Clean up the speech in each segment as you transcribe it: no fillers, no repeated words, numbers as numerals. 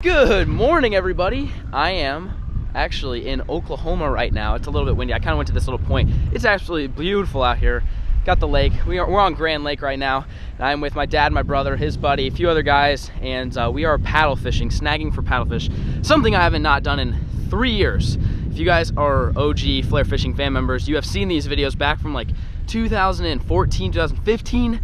Good morning, everybody. I am actually in Oklahoma right now. It's a little bit windy. I kind of went to this little point. It's absolutely beautiful out here. Got the lake. We're on Grand Lake right now. And I'm with my dad, my brother, his buddy, a few other guys, and we are paddle fishing, snagging for paddlefish. Something I haven't not done in 3 years. If you guys are OG flare fishing fan members, you have seen these videos back from like 2014, 2015.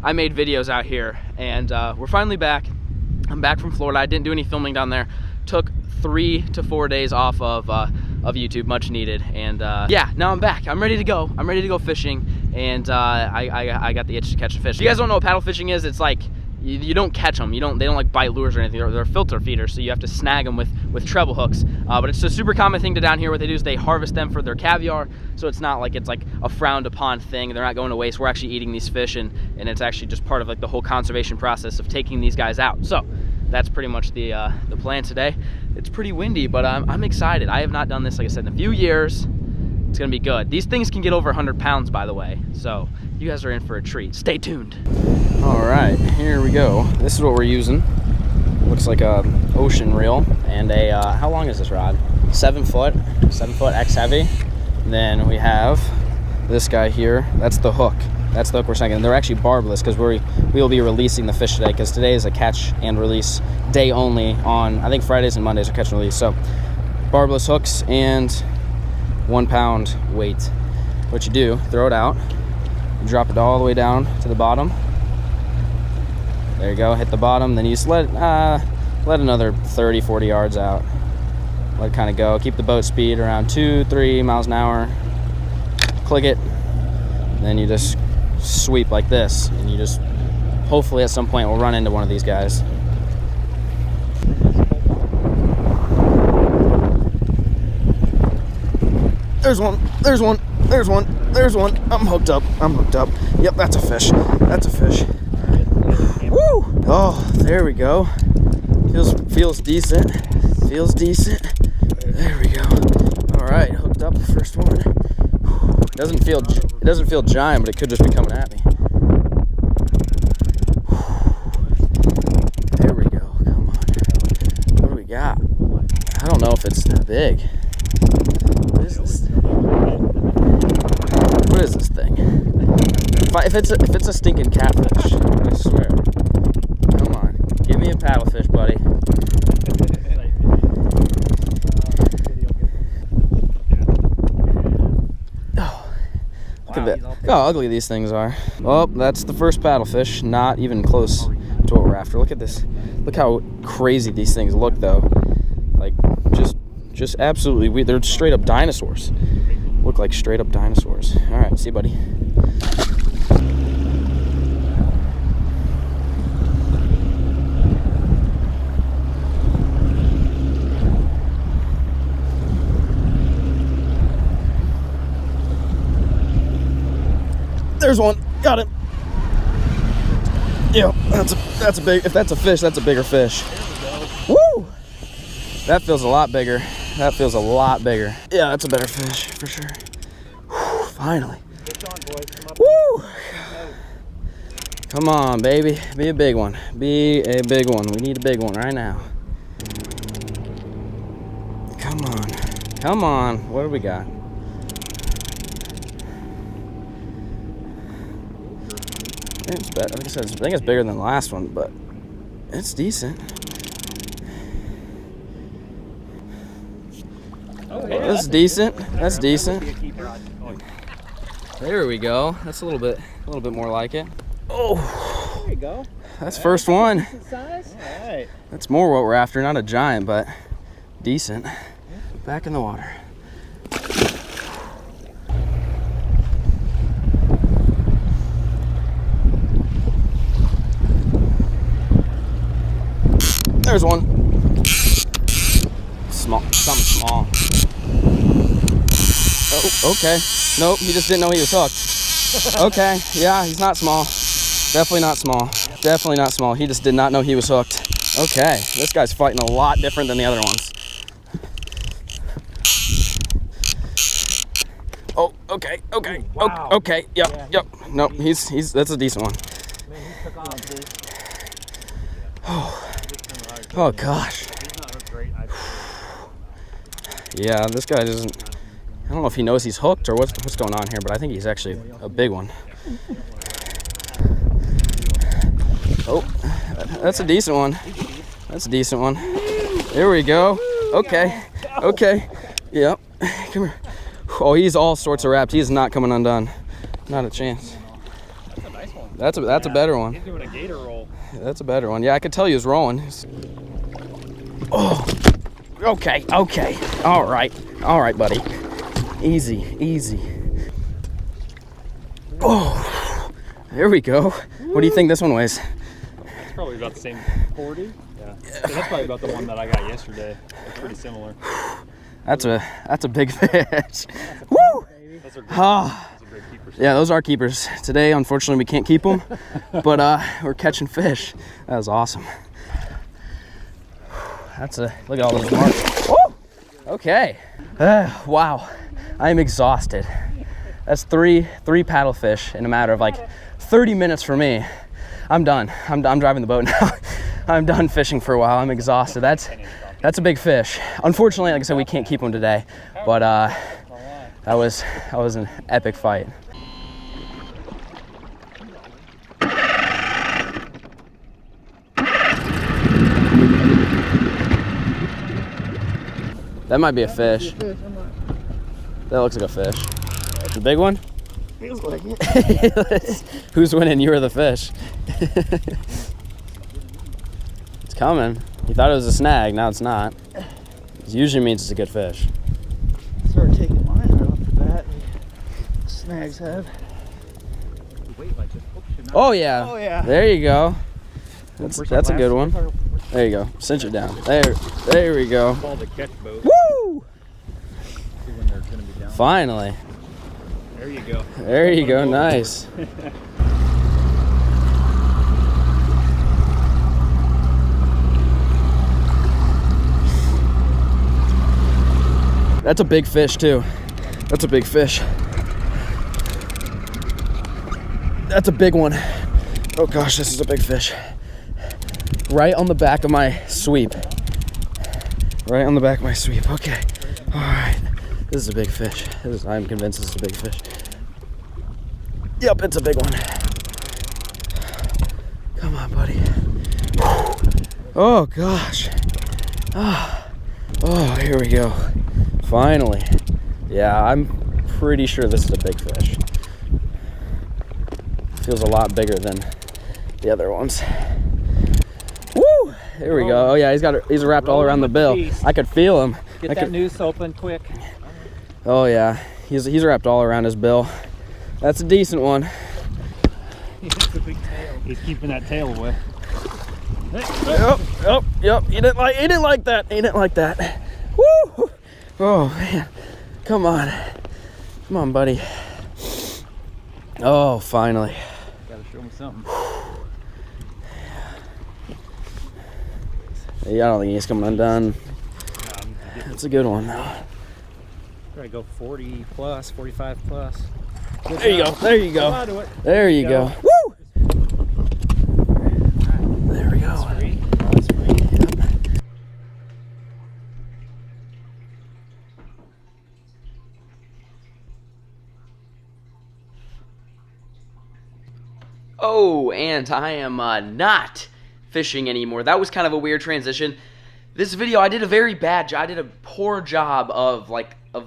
I made videos out here, and we're finally back. I'm back from Florida. I didn't do any filming down there. Took 3 to 4 days off of YouTube, much needed. And yeah, now I'm back. I'm ready to go. I'm ready to go fishing, and I got the itch to catch a fish. If you guys don't know what paddle fishing is, it's like you don't catch them. They don't like bite lures or anything. They're filter feeders, so you have to snag them with treble hooks. But it's a super common thing down here. What they do is they harvest them for their caviar, so it's not like it's like a frowned upon thing. They're not going to waste. We're actually eating these fish, and it's actually just part of like the whole conservation process of taking these guys out. So that's pretty much the plan today. It's pretty windy, but I'm excited. I have not done this, like I said, in a few years. It's gonna be good. These things can get over 100 pounds, by the way, so you guys are in for a treat. Stay tuned. All right, here we go. This is what we're using. Looks like a ocean reel, and a how long is this rod? 7 foot X heavy. And then we have this guy here. That's the hook. That's the hook we're snagging. They're actually barbless because we will be releasing the fish today, because today is a catch and release day only on, I think, Fridays and Mondays are catch and release. So barbless hooks and 1 pound weight. What you do, throw it out, you drop it all the way down to the bottom. There you go, hit the bottom, then you just let another 30-40 yards out. Let it kind of go. Keep the boat speed around 2-3 miles an hour. Click it, and then you just sweep like this, and you just hopefully at some point we'll run into one of these guys. There's one, there's one, there's one, there's one. I'm hooked up, I'm hooked up. Yep, that's a fish, that's a fish. Woo! Oh, there we go. Feels decent, feels decent. There we go. All right, hooked up the first one. It doesn't feel giant, but it could just be coming at me. There we go, come on. What do we got? I don't know if it's that big. What is this? What is this thing? If it's a stinking catfish, I swear. Come on, give me a paddlefish, buddy. Oh, look at that. Look how ugly these things are. Well, that's the first paddlefish. Not even close to what we're after. Look at this. Look how crazy these things look, though. Like just absolutely weird. They're straight up dinosaurs. Look like straight up dinosaurs. All right, see you, buddy. There's one. Got it. Yeah, that's a big. If that's a fish, that's a bigger fish. Woo! That feels a lot bigger. That feels a lot bigger. Yeah, that's a better fish for sure. Whew, finally. Woo! Come on, baby. Be a big one. Be a big one. We need a big one right now. Come on. Come on. What do we got? It's better. Like I said, I think it's bigger than the last one, but it's decent. Okay, that's decent. That's decent. There we go. That's a little bit more like it. Oh, there you go. That's first one. Size. All right. That's more what we're after. Not a giant, but decent. Back in the water. There's one. Small, something small. Oh, okay. Nope, he just didn't know he was hooked. Okay, yeah, he's not small. Definitely not small. Definitely not small. He just did not know he was hooked. Okay, this guy's fighting a lot different than the other ones. Oh, okay, okay, ooh, wow. Okay, yep, yeah. Yep. Nope, he's that's a decent one. Man, he took off, dude. Oh gosh. Yeah, this guy doesn't. I don't know if he knows he's hooked or what's going on here, but I think he's actually a big one. Oh, that's a decent one. That's a decent one. There we go. Okay. Okay. Yep. Come here. Oh, he's all sorts of wrapped. He's not coming undone. Not a chance. That's a nice one. That's a better one. He's doing a gator roll. That's a better one. Yeah, I could tell he was rolling. Oh. Okay. Okay. All right. All right, buddy. Easy. Easy. Oh. There we go. What do you think this one weighs? It's probably about the same 40. Yeah. So that's probably about the one that I got yesterday. It's pretty similar. That's a big fish. Woo! Those are great keepers. Yeah, those are keepers. Today, unfortunately, we can't keep them, but we're catching fish. That was awesome. Look at all those marks. Woo! Okay. Wow, I'm exhausted. That's three paddlefish in a matter of like 30 minutes for me. I'm done. I'm driving the boat now. I'm done fishing for a while. I'm exhausted. That's a big fish. Unfortunately, like I said, we can't keep them today, but that was an epic fight. That might be a fish. That looks like a fish. The big one? Feels like it. Who's winning? You or the fish? It's coming. You thought it was a snag, now it's not. It usually means it's a good fish. Start taking mine right off the bat. Snags have. Oh yeah. Oh yeah. There you go. That's a good one. There you go. Cinch it down. There we go. Called a catch boat. Woo! See when they're gonna be down. Finally. There you go. There you go. Nice. That's a big fish too. That's a big fish. That's a big one. Oh gosh, this is a big fish. Right on the back of my sweep. Right on the back of my sweep. Okay. All right. This is a big fish. I'm convinced this is a big fish. Yep, it's a big one. Come on, buddy. Oh gosh. Oh, here we go. Finally. Yeah, I'm pretty sure this is a big fish. Feels a lot bigger than the other ones. Woo! There we go. Oh yeah, he's wrapped all around the bill. I could feel him. Get that noose open quick. Oh yeah, he's wrapped all around his bill. That's a decent one. It's a big tail. He's keeping that tail away. Yep. He didn't like that. He didn't like that. Woo! Oh man, come on, buddy. Oh, finally. Gotta show him something. Yeah, I don't think he's coming undone. That's a good one though. Probably go 40 plus, 45 plus. There you go. There you go. There you go. Woo! There we go. That's free. That's free. Yep. Oh, and I am not fishing anymore. That was kind of a weird transition. This video, I did a very bad job. I did a poor job of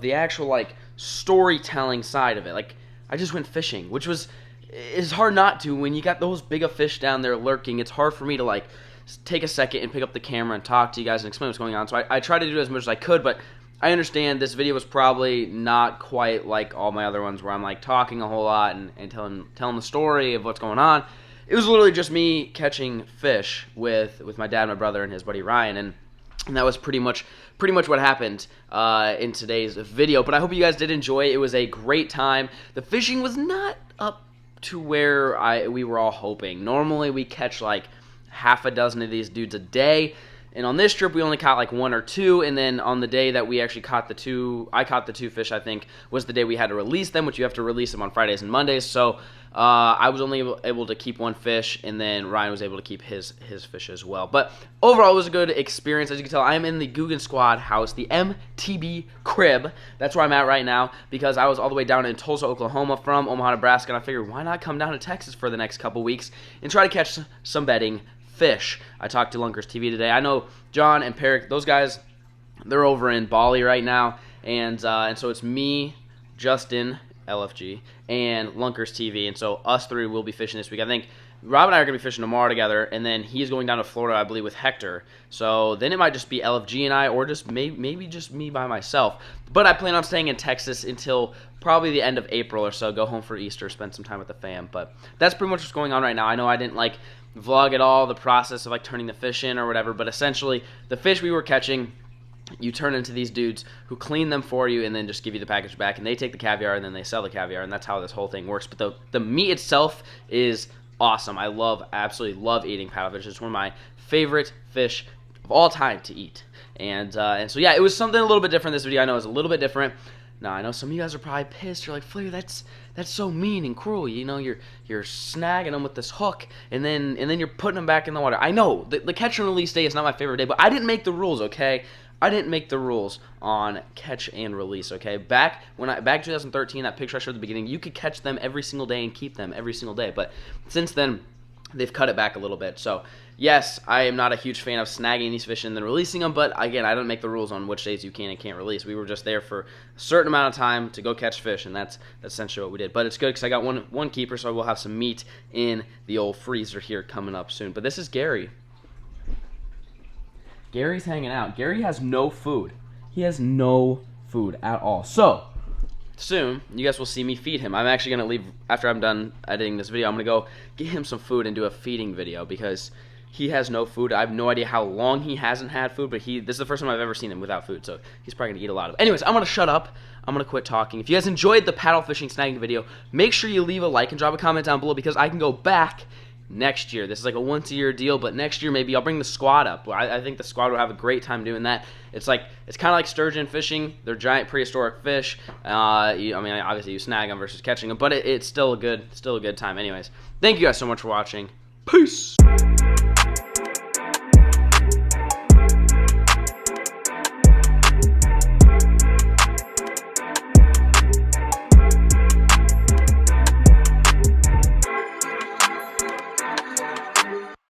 the actual storytelling side of it. I just went fishing, which is hard not to when you got those big of fish down there lurking. It's hard for me to take a second and pick up the camera and talk to you guys and explain what's going on. So I tried to do as much as I could, but I understand this video was probably not quite like all my other ones where I'm talking a whole lot and telling the story of what's going on. It was literally just me catching fish with my dad, my brother, and his buddy Ryan, and that was pretty much what happened in today's video. But I hope you guys did enjoy. It was a great time. The fishing was not up to where we were all hoping. Normally we catch half a dozen of these dudes a day. And on this trip, we only caught like 1 or 2, and then on the day that we actually caught the 2, I caught the 2 fish, I think, was the day we had to release them, which you have to release them on Fridays and Mondays. So I was only able to keep 1 fish, and then Ryan was able to keep his fish as well. But overall, it was a good experience. As you can tell, I am in the Guggen Squad house, the MTB crib. That's where I'm at right now, because I was all the way down in Tulsa, Oklahoma from Omaha, Nebraska, and I figured, why not come down to Texas for the next couple weeks and try to catch some bedding fish. I talked to Lunkers TV today. I know John and Peric, those guys, they're over in Bali right now, and so it's me, Justin, LFG, and Lunkers TV, and so us 3 will be fishing this week. I think Rob and I are going to be fishing tomorrow together, and then he's going down to Florida, I believe, with Hector. So then it might just be LFG and I, or just maybe just me by myself. But I plan on staying in Texas until probably the end of April or so, go home for Easter, spend some time with the fam. But that's pretty much what's going on right now. I know I didn't vlog at all the process of turning the fish in or whatever, but essentially the fish we were catching, you turn into these dudes who clean them for you and then just give you the package back, and they take the caviar and then they sell the caviar, and that's how this whole thing works. But the meat itself is awesome. I absolutely love eating paddlefish. It's one of my favorite fish of all time to eat. And so yeah, it was something a little bit different this video. I know it was a little bit different. Now I know some of you guys are probably pissed. You're like, Flair, that's so mean and cruel. You know, you're snagging them with this hook, and then you're putting them back in the water. I know the catch and release day is not my favorite day, but I didn't make the rules, okay? I didn't make the rules on catch and release, okay? Back in 2013, that picture I showed at the beginning, you could catch them every single day and keep them every single day. But since then, they've cut it back a little bit. So yes, I am not a huge fan of snagging these fish and then releasing them, but again, I don't make the rules on which days you can and can't release. We were just there for a certain amount of time to go catch fish, and that's essentially what we did. But it's good because I got one keeper, so we'll have some meat in the old freezer here coming up soon. But this is Gary. Gary's hanging out. Gary has no food. He has no food at all. So soon, you guys will see me feed him. I'm actually going to leave, after I'm done editing this video, I'm going to go get him some food and do a feeding video because he has no food. I have no idea how long he hasn't had food, but this is the first time I've ever seen him without food, so he's probably going to eat a lot of it. Anyways, I'm going to shut up. I'm going to quit talking. If you guys enjoyed the paddle fishing snagging video, make sure you leave a like and drop a comment down below because I can go back next year. This is like a once-a-year deal, but next year maybe I'll bring the squad up. I think the squad will have a great time doing that. It's kind of like sturgeon fishing. They're giant prehistoric fish. I mean, obviously you snag them versus catching them, but it's still a good time. Anyways, thank you guys so much for watching. Peace.